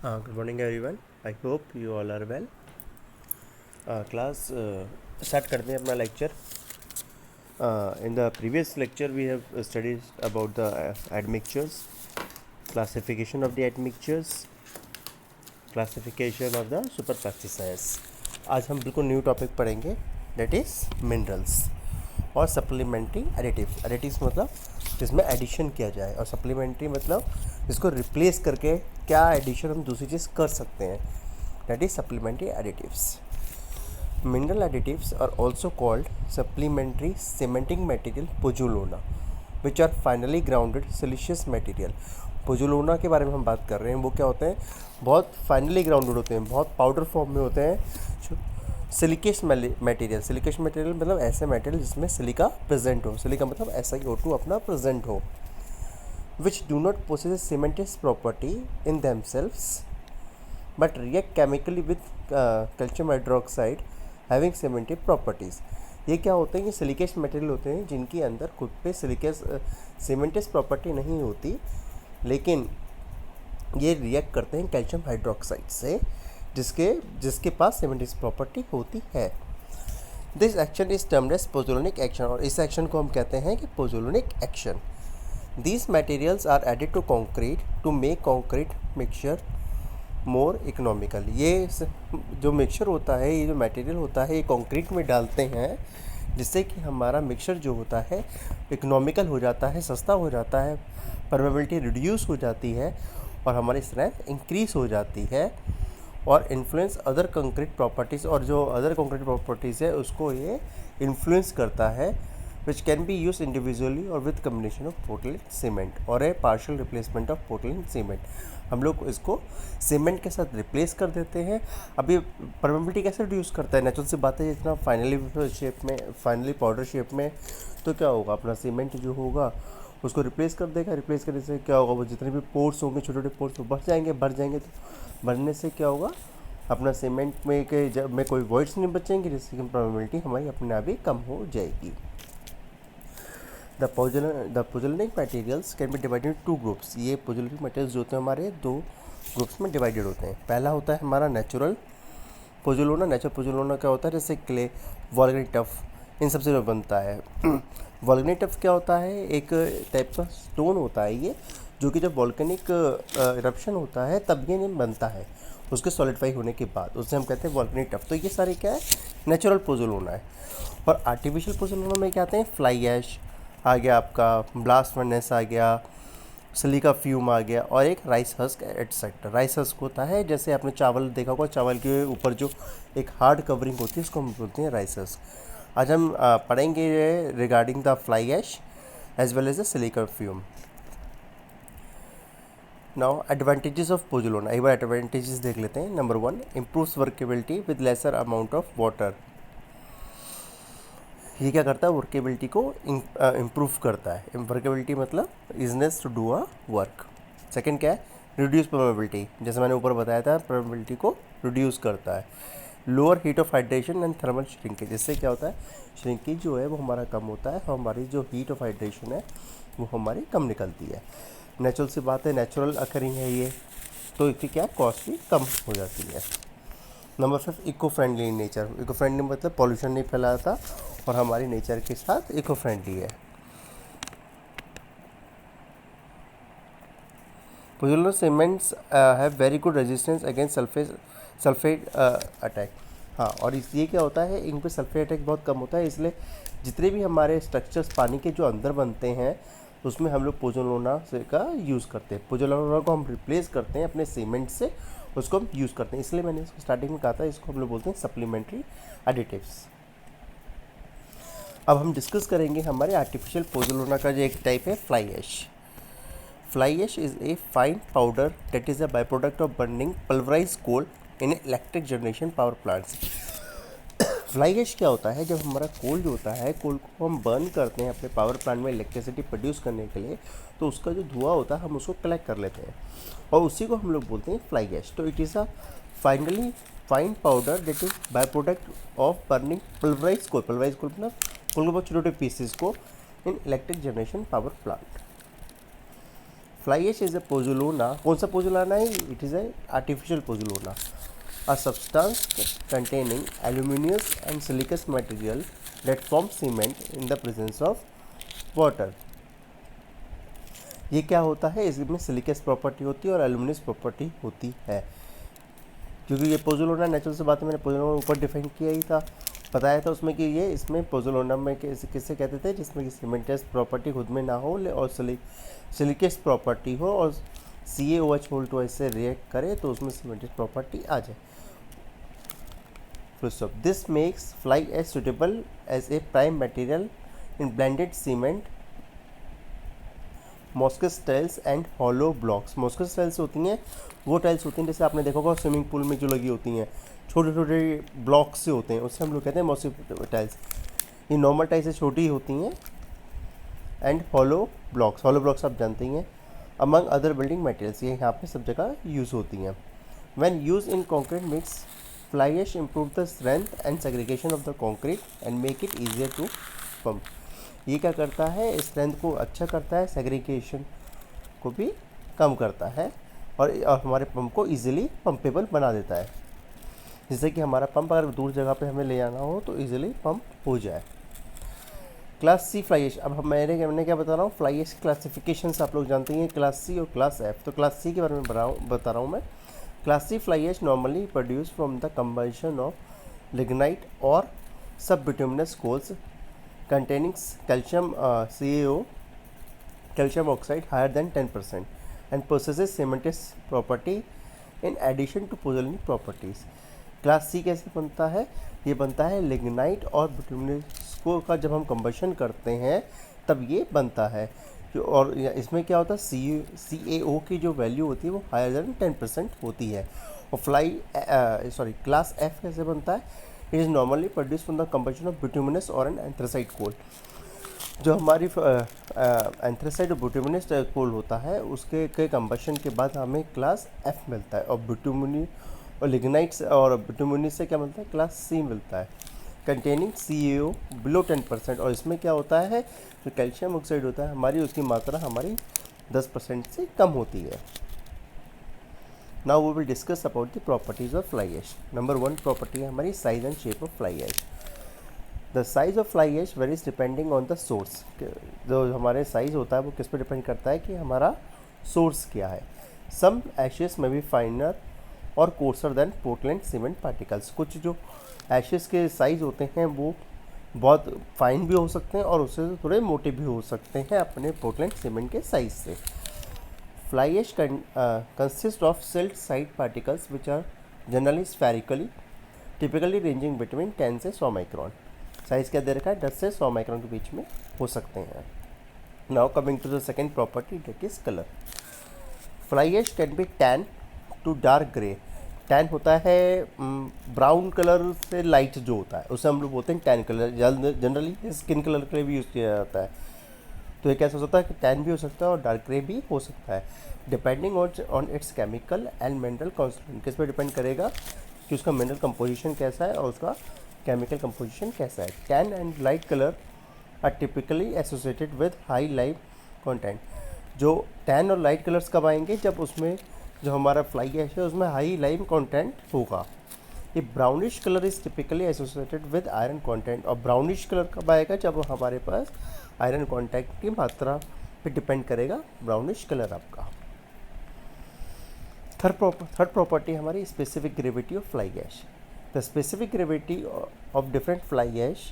Good morning everyone. I hope you all are well. Class start करते हैं अपना lecture. In the previous lecture we have studied about the admixtures, classification of the admixtures, classification of the superplasticides. आज हम बिल्कुल new topic पढ़ेंगे, that is minerals और supplementary additives. Additives मतलब जिसमें एडिशन किया जाए, और सप्लीमेंट्री मतलब जिसको रिप्लेस करके क्या एडिशन हम दूसरी चीज़ कर सकते हैं, that is supplementary additives. Mineral additives are also called supplementary cementing material pozzolana which are finely grounded siliceous material. Pozzolana के बारे में हम बात कर रहे हैं. वो क्या होते हैं? बहुत फाइनली ग्राउंडेड होते हैं, बहुत पाउडर फॉर्म में होते हैं. सिलिकेश मटेरियल. सिलिकेश मटेरियल मतलब ऐसे मटेरियल जिसमें सिलिका प्रेजेंट हो. सिलिका मतलब SiO2 अपना प्रेजेंट हो. which do not possess cementous property in themselves but react chemically with calcium hydroxide having cemented properties. ये क्या होते हैं कि सिलिकेश मटेरियल होते हैं जिनके अंदर खुद पे सिलिकेस सीमेंटस प्रॉपर्टी नहीं होती, लेकिन ये रिएक्ट करते हैं कैल्शियम हाइड्रोक्साइड से जिसके पास सीमेंटस प्रॉपर्टी होती है. This action is termed as pozzolanic action, और इस एक्शन को हम कहते हैं कि pozzolanic action. These materials are added to concrete to make concrete mixture more economical. ये जो मिक्सचर होता है, ये जो मटेरियल होता है, ये कंक्रीट में डालते हैं जिससे कि हमारा मिक्सचर जो होता है इकोनॉमिकल हो जाता है, सस्ता हो जाता है, परमेबिलिटी रिड्यूस हो जाती है और हमारी स्ट्रेंथ इंक्रीज हो जाती है, और इन्फ्लुएंस अदर कंक्रीट प्रॉपर्टीज़, और जो अदर कंक्रीट प्रॉपर्टीज़ है उसको ये इन्फ्लुएंस करता है, which can be used individually or with combination of Portland cement or a partial replacement of Portland cement. हम लोग इसको सीमेंट के साथ रिप्लेस कर देते हैं. अभी परमेबिलिटी कैसे रिड्यूस करता है? नेचुरल सी बात है, जितना फाइनली पाउडर शेप में, तो क्या होगा, अपना सीमेंट जो होगा उसको रिप्लेस कर देगा. रिप्लेस करने से क्या होगा, वो जितने भी पोर्स होंगे, छोटे छोटे पोर्स, वो बढ़ जाएंगे. तो बढ़ने से क्या होगा, अपना सीमेंट में कोई वॉइड्स नहीं बचेंगे, जिसकी परमेबिलिटी हमारी अपने आप ही कम हो जाएगी. The pozzolanic materials can be divided into two groups. ये pozzolanic materials जो होते हैं हमारे दो ग्रुप्स में डिवाइडेड होते हैं. पहला होता है हमारा नेचुरल पोजुलोना. नेचुरल पोजुलोना क्या होता है? जैसे क्ले, वॉल्केनिक टफ, इन सबसे जो बनता है. वॉल्केनिक टफ क्या होता है? एक टाइप का स्टोन होता है ये, जो कि जब वॉल्केनिक इरप्शन होता है तब ये बनता है, उसके सॉलिडिफाई होने के बाद, उससे हम कहते हैं वॉल्केनिक टफ. तो ये सारे क्या है? नेचुरल पोजुलोना है. और आर्टिफिशियल पोजुलोना में क्या आते हैं? फ्लाई ऐश आ गया, आपका ब्लास्ट फर्नेस आ गया, सिलिका फ्यूम आ गया, और एक rice husk etcetera. Rice husk होता है, जैसे आपने चावल देखा होगा, चावल के ऊपर जो एक हार्ड कवरिंग होती है उसको हम बोलते हैं राइस हस्क. आज हम पढ़ेंगे regarding the fly ash as well as the silica fume. Now advantages of pozzolana. एक बार एडवांटेजेस देख लेते हैं. Number 1, improves workability with lesser amount of water. ये क्या करता है? वर्केबिलिटी को इम्प्रूव करता है. वर्केबिलिटी मतलब easiness to do a work. Second क्या है? Reduce permeability. जैसे मैंने ऊपर बताया था, परमेबिलिटी को रिड्यूस करता है. Lower heat of hydration and thermal shrinkage. इससे क्या होता है? श्रिंकेज जो है वो हमारा कम होता है, और हमारी जो हीट ऑफ हाइड्रेशन है वो हमारी कम निकलती है. नेचुरल सी बात है, नेचुरल अकरिंग है ये, तो इसकी क्या कॉस्ट भी कम हो जाती है. Number 5, eco friendly nature. Eco friendly मतलब पॉल्यूशन नहीं फैलाता और हमारी नेचर के साथ इको फ्रेंडली है. Pozzolana cements have very good resistance against sulphate attack. हाँ, और इसलिए क्या होता है, इन पे सल्फेट अटैक बहुत कम होता है. इसलिए जितने भी हमारे स्ट्रक्चर्स पानी के जो अंदर बनते हैं उसमें हम लोग पोजुलोना से का यूज़ करते हैं. पोजुलोना को हम रिप्लेस करते हैं अपने सीमेंट से, उसको हम यूज़ करते हैं. इसलिए मैंने इसको स्टार्टिंग में कहा था, इसको हम लोग बोलते हैं सप्लीमेंट्री एडिटिव्स. अब हम डिस्कस करेंगे हमारे आर्टिफिशियल पोजुलोना का जो एक टाइप है, fly ash. Fly ash is a fine powder that is a by product of burning pulverise coal in electric generation power plants. Fly ash क्या होता है? जब हमारा कोल जो होता है, कोल को हम बर्न करते हैं अपने पावर प्लांट में इलेक्ट्रिसिटी प्रोड्यूस करने के लिए, तो उसका जो धुआं होता है हम उसको कलेक्ट कर लेते हैं, और उसी को हम लोग बोलते हैं फ्लाई ऐश. तो it is a fine powder that is by product of burning pulverise coal. Pulverise coal मतलब कोल के बहुत छोटे छोटे पीसेस को in electric generation power plant. Fly ash is a pozzolana. कौन सा पोजुलाना है? It is an artificial pozzolana, a substance containing aluminous and silicous material that forms cement in the presence of water. ये क्या होता है? इसमें silicus property होती है और एल्यूमिनियस प्रॉपर्टी होती है. क्योंकि ये पोजुलोना नेचुरल से बात है, मैंने पोजुलोना ऊपर डिफाइन किया ही था, बताया था उसमें कि ये इसमें पोजुलोना में किससे कहते थे? जिसमें कि सीमेंटस प्रॉपर्टी खुद में ना हो और सिलिकस प्रॉपर्टी हो और CaOH होल टू से रिएक्ट करे तो उसमें सीमेंटस प्रॉपर्टी आ जाए. This makes fly ash suitable as a prime material in blended cement, Moschus tiles and hollow blocks. Moschus tiles होती हैं वो टाइल्स होती हैं जैसे आपने देखा होगा स्विमिंग पूल में जो लगी होती हैं, छोटे छोटे ब्लॉक्स से होते हैं, उससे हम लोग कहते हैं मॉस्किस टाइल्स. ये नॉर्मल टाइल्स से छोटी होती हैं. एंड hollow blocks आप जानते ही हैं. अमंग अदर बिल्डिंग मटेरियल्स, ये यहाँ पे सब जगह यूज़ होती हैं. When used in concrete mix, fly ash improve the strength and segregation of the concrete and make it easier to pump. ये क्या करता है? स्ट्रेंथ को अच्छा करता है, सेग्रीगेशन को भी कम करता है और हमारे पंप को इजीली पंपेबल बना देता है, जिससे कि हमारा पंप अगर दूर जगह पे हमें ले जाना हो तो इजीली पंप हो जाए. Class C fly ash. अब मैंने क्या बता रहा हूँ? फ्लाई एश क्लासिफिकेशंस आप लोग जानते हैं, क्लास सी और क्लास एफ. तो क्लास सी के बारे में बता रहा हूँ मैं. Class C fly ash normally produced from the combustion of lignite or subbituminous coals containing calcium CaO, calcium oxide higher than 10% and possesses cementous property in addition to pozzolanic properties. Class C कैसे बनता है? ये बनता है lignite और bituminous को का जब हम कंबशन करते हैं तब ये बनता है. और इसमें क्या होता है? CaO की जो वैल्यू होती है वो हायर देन 10% होती है. और क्लास F कैसे बनता है? It is normally produce from the combustion of bituminous और एन एंथ्रासाइट कोल. जो हमारी एंथ्रासाइट और बिटुमिनस कोल होता है उसके कंबशन के बाद हमें क्लास F मिलता है. और बिटुमिनी और लिग्नाइट्स और बिटुमिनस से क्या मिलता है? क्लास C मिलता है, कंटेनिंग CaO बिलो 10%. और इसमें क्या होता है? जो कैल्शियम ऑक्साइड होता है हमारी, उसकी मात्रा हमारी 10% से कम होती है. Now we will discuss about the properties of fly ash. Number 1 property है हमारी size and shape of fly ash. The size of fly ash varies depending on the source. जो हमारे साइज होता है वो किस पर डिपेंड करता है कि हमारा सोर्स क्या है. सम एशेस में बी फाइनर और coarser than Portland cement particles. कुछ जो एशेस के साइज होते हैं वो बहुत फाइन भी हो सकते हैं और उससे थोड़े मोटे भी हो सकते हैं अपने पोर्टलैंड सीमेंट के साइज से. Fly ash consist of silt sized particles which are generally spherically typically ranging between 10 से 100 माइक्रॉन. साइज़ क्या दे रखा है? 10 से 100 माइक्रॉन के बीच में हो सकते हैं. Now coming to the second property, that is colour. Fly ash can be tan to dark grey. Tan होता है ब्राउन कलर से लाइट जो होता है उसे हम लोग बोलते हैं tan colour. Generally skin colour के लिए भी यूज़ किया जाता है. तो ये कैसा हो सकता है कि टैन भी हो सकता है और डार्क ग्रे भी हो सकता है, depending on it's chemical and mineral constituent. किस पर डिपेंड करेगा कि उसका मिनरल कंपोजिशन कैसा है और उसका केमिकल कंपोजिशन कैसा है. Tan and light colour are typically associated with high lime content. जो टैन और लाइट कलर्स कब आएंगे? जब उसमें जो हमारा फ्लाई ऐश है उसमें हाई लाइम कंटेंट होगा. ये brownish colour is typically associated with iron content. और ब्राउनिश कलर कब आएगा? जब हमारे पास आयरन कंटेंट की मात्रा पे डिपेंड करेगा ब्राउनिश कलर आपका. थर्ड प्रॉपर्टी हमारी specific gravity of fly ash. The specific gravity of different fly ash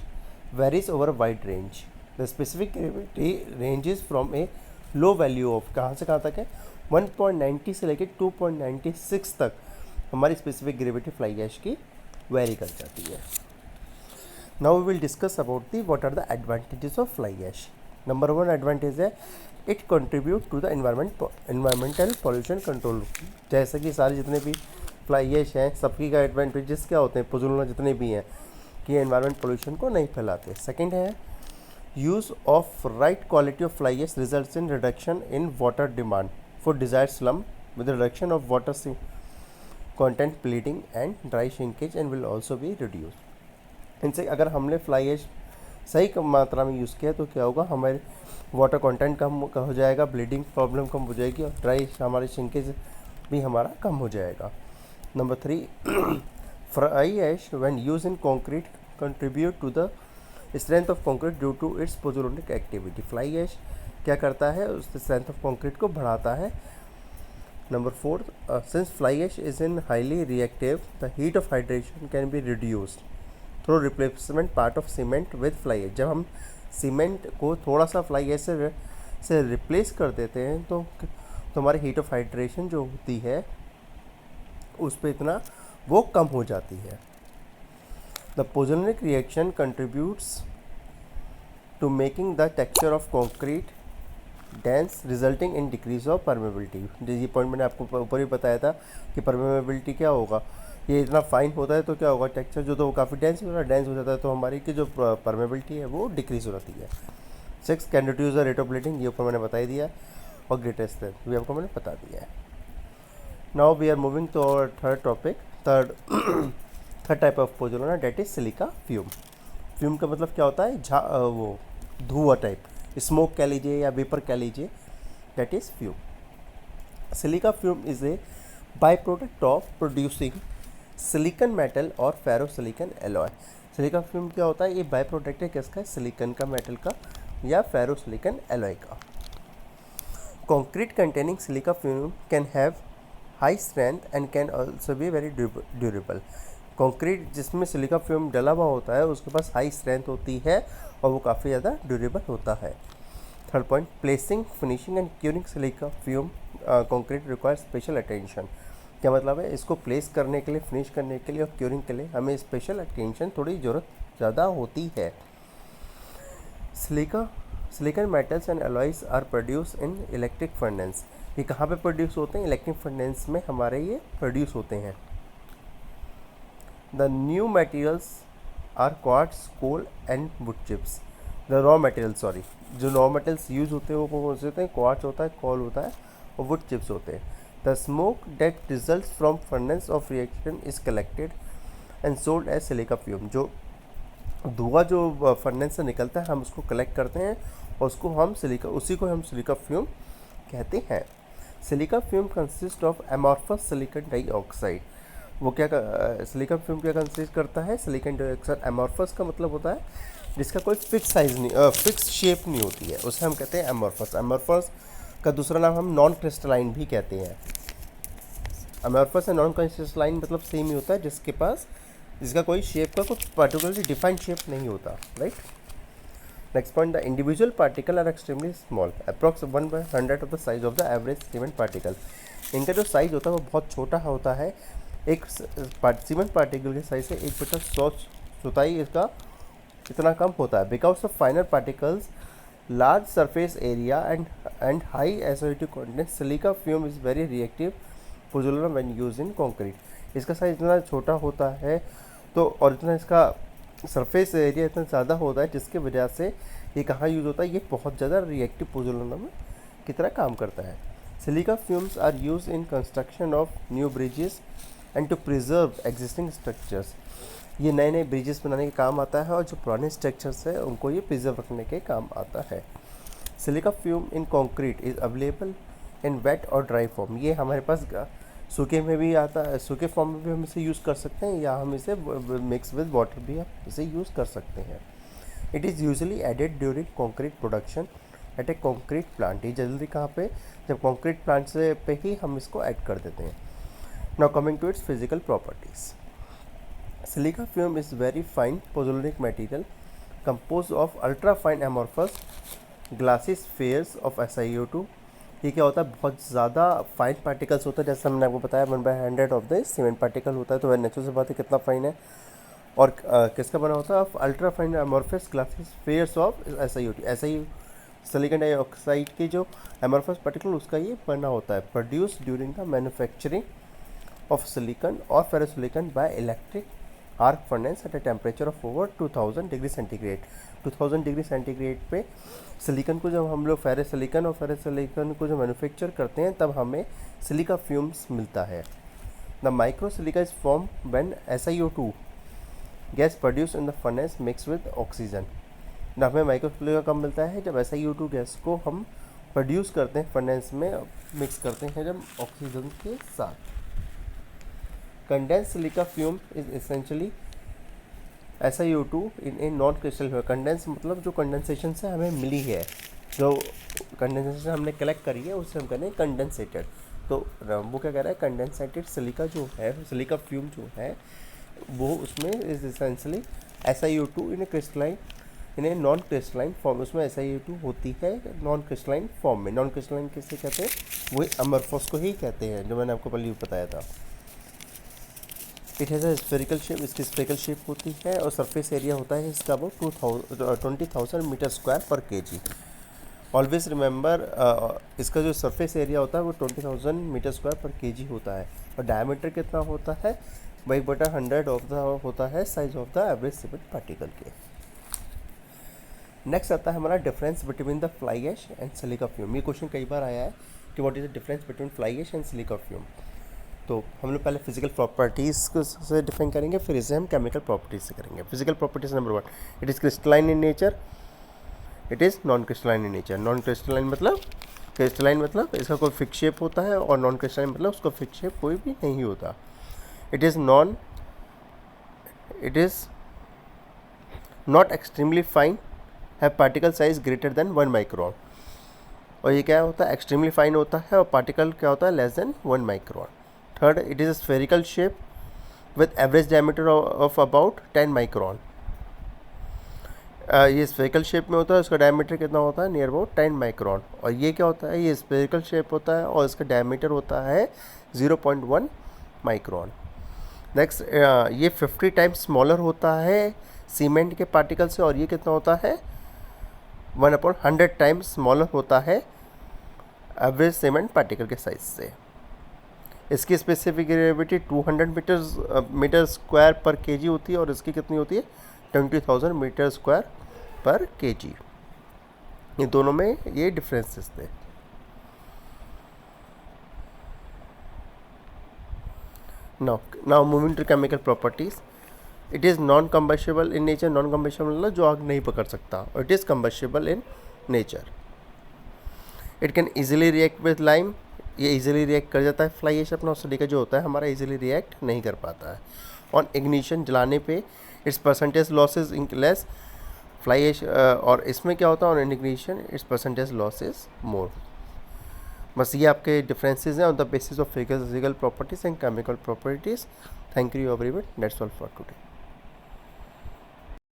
varies over wide range. The specific gravity ranges from a low value of, कहाँ से कहाँ तक है? 1.90 से लेकर 2.96 तक हमारी स्पेसिफिक ग्रेविटी फ्लाई ऐश की वेरी कर जाती है. Now we will discuss about the what are the advantages of fly ash. Number 1 advantage है it contribute to the environmental pollution control. जैसे कि सारे जितने भी फ्लाई ऐश हैं सबकी का एडवांटेजेस क्या होते हैं? पोजुलना जितने भी हैं कि एनवायरमेंट पोल्यूशन को नहीं फैलाते. सेकेंड है use of right quality of fly ash results in reduction in water demand for desired slump with reduction of water content bleeding and dry shrinkage and will also be reduced. इनसे अगर हमने fly ash सही कम मात्रा में use किया तो क्या होगा, हमारे वाटर कंटेंट कम हो जाएगा, ब्लीडिंग प्रॉब्लम कम हो जाएगी और ड्राई हमारे श्रिंकेज भी हमारा कम हो जाएगा। Number 3, fly ash when use in concrete contribute to the strength of concrete due to its pozzolanic activity. Fly ash क्या करता है, उस स्ट्रेंथ ऑफ कंक्रीट को बढ़ाता है। Number 4, since fly ash is in highly reactive the heat of hydration can be reduced through replacement part of cement with fly ash. जब हम cement को थोड़ा सा फ्लाई ऐश से रिप्लेस कर देते हैं तो हमारी हीट ऑफ हाइड्रेशन जो होती है उस पर इतना वो कम हो जाती है। The pozzolanic reaction contributes to making the texture of concrete dense resulting in decrease of permeability. ये पॉइंट मैंने आपको ऊपर ही बताया था कि परमेबिलिटी क्या होगा, ये इतना फाइन होता है तो क्या होगा, टेक्सचर जो तो वो काफ़ी डेंस हो जाता है तो हमारी की जो परमेबिलिटी है वो डिक्रीज हो जाती है। 6, can reduce the rate of bleeding, ये ऊपर मैंने बता ही दिया, और ग्रेटेस्ट स्ट्रेंथ भी आपको मैंने बता दिया है। Now we are moving to our third topic, third type of pozzolana, that is silica fume. Fume का मतलब क्या होता है, वो धुआं टाइप, स्मोक कह लीजिए या वेपर कह लीजिए, that is fume. Silica fume is a by product of producing silicon metal और फेरोसिलिकन एलॉय। सिलिका फ्यूम क्या होता है, ये बाई प्रोडक्ट है किसका, सिलिकन का, मेटल का या फेरोसिलिकन एलॉय का। Concrete containing silica fume can have high strength and can also be very durable. Concrete जिसमें सिलिका फ्यूम डला हुआ होता है उसके पास हाई स्ट्रेंथ होती है और वो काफ़ी ज़्यादा ड्यूरेबल होता है। Third point, placing, finishing and curing silica fume concrete require special attention. क्या मतलब है, इसको प्लेस करने के लिए, फिनिश करने के लिए और क्यूरिंग के लिए हमें स्पेशल अटेंशन थोड़ी ज़रूरत ज़्यादा होती है। Silicon metals and alloys are produce in electric furnace. ये कहाँ पे प्रोड्यूस होते हैं, इलेक्ट्रिक फर्नेस में हमारे ये प्रोड्यूस होते हैं। The new materials are quartz, coal and wood chips. The raw material, sorry, जो रॉ मटेरियल्स यूज़ होते हैं वो कौन से होते हैं, क्वार्ट्स होता है, कोल होता है और वुड चिप्स होते हैं। The smoke that result from furnace of reaction is collected and sold as silica fume. जो धुआं जो फर्नेस से निकलता है हम उसको कलेक्ट करते हैं और उसी को हम सिलिका फ्यूम कहते हैं। Silica fume consist of amorphous silicon dioxide. वो क्या सिलिकॉन फ्यूम क्या कंसिस्ट करता है, सिलिकॉन डाइऑक्साइड। एमॉर्फस का मतलब होता है जिसका कोई फिक्स साइज नहीं, फिक्स शेप नहीं होती है, उसे हम कहते हैं एमॉर्फस। एमॉर्फस का दूसरा नाम हम नॉन क्रिस्टलाइन भी कहते हैं। एमॉर्फस एंड नॉन क्रिस्टलाइन मतलब सेम ही होता है, जिसका कोई शेप का कोई पर्टिकुलरली डिफाइंड शेप नहीं होता, right. Next point, the individual particle are extremely small, approx 1/100 of the size of the average cement particle. इनका जो साइज होता है वो बहुत छोटा होता है, एक सीमेंट पार्टिकल के साइज से 1/100 चौथाई इसका इतना कम होता है। Because of फाइनर particles, large surface area and high acidity content, silica fume is very reactive pozzolana when use in concrete. इसका साइज इतना छोटा होता है तो और इतना इसका सरफेस एरिया इतना ज़्यादा होता है जिसकी वजह से ये कहाँ यूज़ होता है, ये बहुत ज़्यादा रिएक्टिव पोज़ोलाना में की तरह काम करता है। Silica fumes are use in construction of new bridges and to preserve existing structures. ये नए नए ब्रिजेस बनाने के काम आता है और जो पुराने स्ट्रक्चर्स है उनको ये प्रिजर्व रखने के काम आता है। Silica fume in concrete is available in wet और ड्राई फॉर्म। ये हमारे पास सूखे में भी आता है, सूखे फॉर्म में भी हम इसे यूज़ कर सकते हैं या हम इसे मिक्स विद वाटर भी हम इसे यूज़ कर सकते हैं। It is usually added during concrete production at a concrete plant. ये जल्दी कहाँ पे, जब कंक्रीट प्लांट से पे ही हम इसको ऐड कर देते हैं। Now coming to its physical properties, silica fume is very fine pozzolanic material compose of ultra fine amorphous glassy spheres of SiO2। ये क्या होता है, बहुत ज़्यादा फाइन पार्टिकल्स होता है, जैसे हमने आपको बताया 1/100 ऑफ द सीमेंट पार्टिकल होता है, तो वह नेचुरल से बात है कितना फाइन है। और किसका बना होता है, ultra fine amorphous glassy spheres of SiO2 silicon dioxide की जो एमॉर्फस पार्टिकल उसका ये बना होता है। Produce during the manufacturing of silicon और ferrosilicon by electric arc furnace at a temperature of over 2000 degree centigrade. 2000 degree centigrade पे silicon को जब हम लोग फेरोसिलिकॉन और फेरोसिलिकॉन को जो मैन्युफैक्चर करते हैं तब हमें सिलिका फ्यूम्स मिलता है। The micro silica is form when SiO2 gas produce in the furnace mix with oxygen. ना हमें माइक्रोसिलिका कब मिलता है, जब SiO2 गैस को हम प्रोड्यूस करते हैं फर्नेस में, मिक्स करते हैं जब ऑक्सीजन के साथ। Condense silica fume is essentially SiO2 in a non crystal. Condense मतलब जो कंडेंसेशन से हमें मिली है, जो कंडेंसेशन हमने कलेक्ट करी है उससे हम करें कंडेंसेटेड। तो वो क्या कह रहा है, कंडेंसेटेड सिलिका जो है, सिलिका फ्यूम जो है वो उसमें is essentially SiO2 in A crystalline, in a non crystalline form. उसमें SiO2 होती है नॉन क्रिस्टलाइन फॉर्म में। नॉन क्रिस्टलाइन किससे कहते हैं, वही अमरफॉस को ही कहते हैं, जो मैंने आपको पहले बताया था। It has a spherical shape, इसकी स्फेरिकल शेप होती है और सरफेस एरिया होता है इसका वो 20,000 मीटर स्क्वायर पर kg। ऑलवेज रिमेंबर, इसका जो सरफेस एरिया होता है वो 20,000 मीटर स्क्वायर पर kg होता है। और डायमीटर कितना होता है, 1/100 ऑफ द होता है size of the average cement particle के। नेक्स्ट आता है हमारा difference between the fly ash and silica fume. ये क्वेश्चन कई बार आया है कि what is the difference between fly ash and silica fume. तो हम लोग पहले फिजिकल प्रॉपर्टीज़ को से डिफाइन करेंगे, फिर इसे हम केमिकल प्रॉपर्टीज से करेंगे। Physical properties number 1, it is crystalline in nature, it is non crystalline in nature. Non crystalline मतलब, क्रिस्टलाइन मतलब इसका कोई फिक्स शेप होता है, और नॉन क्रिस्टलाइन मतलब उसका फिक्स शेप कोई भी नहीं होता। It is not extremely fine, है particle size greater than 1 micron. और ये क्या होता है, एक्सट्रीमली फाइन होता है, और पार्टिकल क्या होता है, less than 1 micron. Third, it is spherical shape with average diameter of about 10 micron. ये स्फेरिकल शेप में होता है, उसका डायमीटर कितना होता है, नियर अबाउट 10 माइक्रोन। और ये क्या होता है, ये स्फेरिकल शेप होता है और इसका डायमीटर होता है 0.1 माइक्रोन। नेक्स्ट, ये 50 टाइम्स स्मॉलर होता है सीमेंट के पार्टिकल से, और ये कितना होता है, 1/100 टाइम्स स्मॉलर होता है एवरेज सीमेंट पार्टिकल के साइज से। इसकी स्पेसिफिक ग्रेविटी 200 मीटर स्क्वायर पर kg होती है, और इसकी कितनी होती है, 20,000 मीटर स्क्वायर पर kg। ये दोनों में ये डिफरेंसेस थे। Now moving to chemical properties. It is non combustible in nature. Non combustible मतलब जो आग नहीं पकड़ सकता, और it is combustible in nature. It can easily react with lime, ये इजीली रिएक्ट कर जाता है। फ्लाई ऐश अपना सिलिका जो होता है हमारा इजीली रिएक्ट नहीं कर पाता है। ऑन इग्निशन, जलाने पे, its percentage losses less. Fly ash और इसमें क्या होता है, on ignition its percentage losses more. बस ये आपके डिफरेंसेस हैं on the basis of physical properties and chemical properties. Thank you everyone, that's all for today.